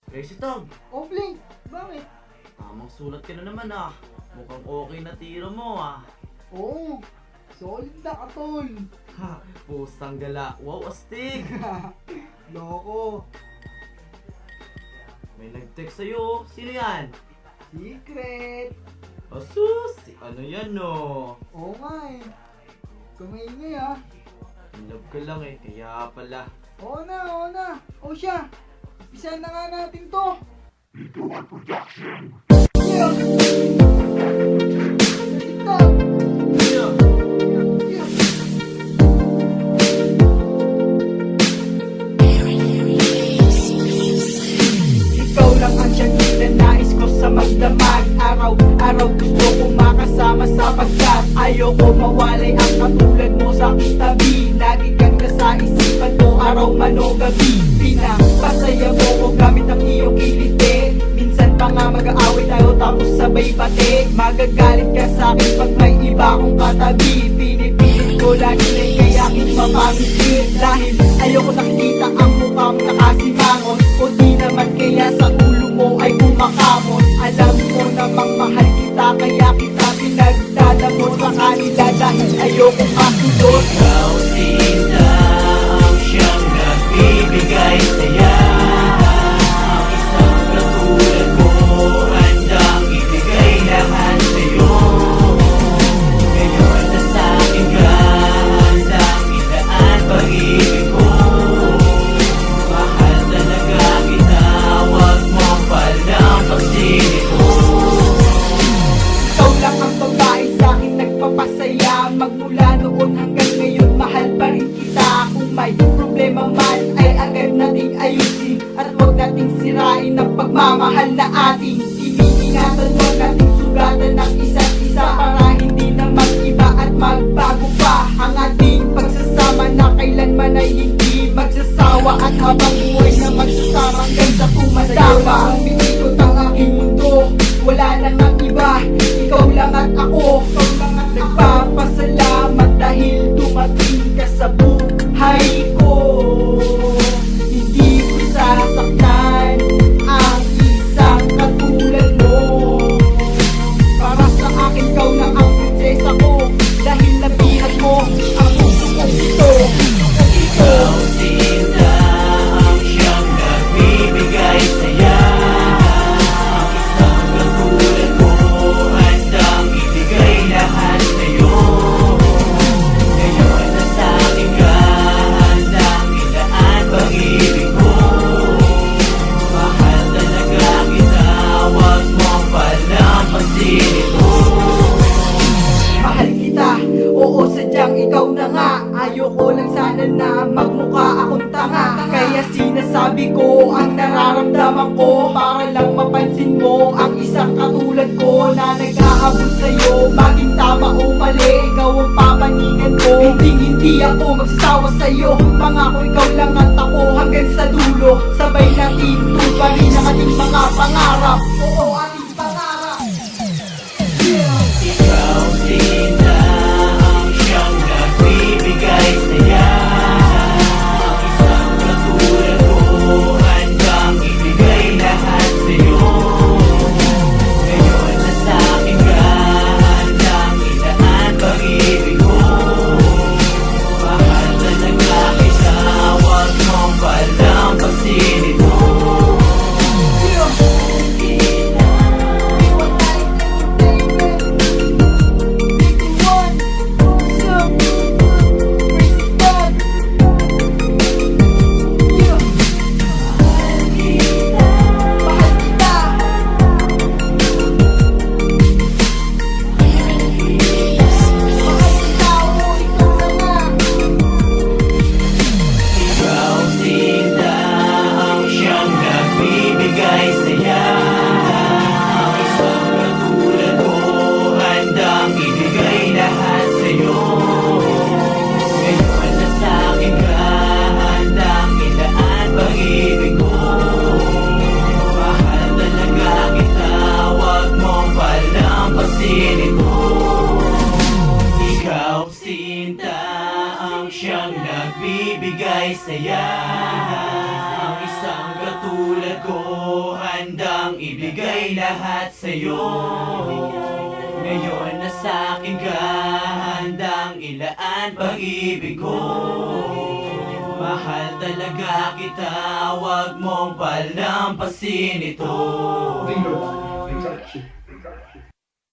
Crazy Tog, Oh, Blink, bakit? tamang sulat ka na naman ah. Mukhang okay na tiro mo ah. Oo, solid na katol. Ha, pusang gala. Wow, astig. Loko, May nag-text sa'yo. Sino yan? secret. Asus, si ano yan no? Oo nga eh. Kumaingay ah. In love ka lang eh, kaya pala. Oo na. O siya, isa na nga natin to. Yeah. TikTok. Yeah. Yeah. Ikaw lang ang tiyangin na nais ko sa magdamag. Araw-araw gusto ko makasama sa pagkat ayoko mawalay ang katulad mo sa aking tabi. Lagi kang nasa isipan ko araw man o gabi. Pinapasaya mo ko gamit ang iyong kiliti. Minsan pa nga mag-aaway tayo tapos sabay bate. Magagalit ka sa akin pag may iba akong katabi. Pinipilit ko lagi na ikayakin mapangiti. Dahil ayoko nakikita ang mukha mo nakasimangon. O di naman kaya sa ulo mo ay kumakamon. Alam mo namang mahal kita kaya kita pinagdadamot sa kanila. Dahil ayoko makulot. Ikaw sinta ang siyang nagbibigay saya. Ang isang katulad mo handang ibigay lahat sa'yo. Ngayon na sa'kin ka handang idaan pag-ibig ko. Mahal talaga kita, wag mo palang pagsilip ko. Ikaw lang ang babae sa'kin nagpapasaya. Magmula noon hanggang ngayon mahal pa rin kita. Kung may problema man ay agad nating ayusin. At huwag nating sirain ang pagmamahal na ating iniingatan. Huwag nating sugatan ng isa't isa para hindi na mag-iba at magbago pa ang ating pagsasama na kailanman ay hindi magsasawa. At habang buhay na magsasama hanggang sa tumatama. Umiikot ang aking mundo, wala nang ang iba. Ikaw lang at ako, nagpapasalamat dahil dumating ka sa buhay ko. Hindi ko sasaktan ang isang katulad mo. Para sa akin, ikaw na ang prinsesa ko. Dahil nabihat mo ang puso kong ito. Ikaw sinta ang siyang nagbibigay saya. Ang isang katulad mo handang ibigay lahat sa'yo. Ngayon na sa'kin ka handang idaan pag-ibig ko. Mahal talaga kita, wag mo palang pagsilip ko. Mahal kita, oo sadyang ikaw na nga. Ayoko lang sana na magmukha akong tanga. Kaya sinasabi ko ang nararamdaman ko para lang mapansin mo ang isang katulad ko na nag-aabot sa'yo. Maging tama o mali, ikaw ang papaningan ko. Hindi ako magsasawa sa'yo. Pangako ikaw lang at ako hanggang sa dulo. Sabay natin tuparin ang ating mga pangarap. Oo, ating pangarap. Yeah. Ikaw sinta ang siyang nagbibigay saya. Ang isang katulad ko handang ibigay lahat sa'yo. Ngayon na sa'kin ka handang idaan pag-ibig ko. Mahal talaga kita, wag mo palang pagsilip ko. Yeah. ibigay lahat sa'yo. Ngayon na sa'kin ka handang ilaan pag-ibig ko. Mahal talaga kita, wag mong palampasin ito.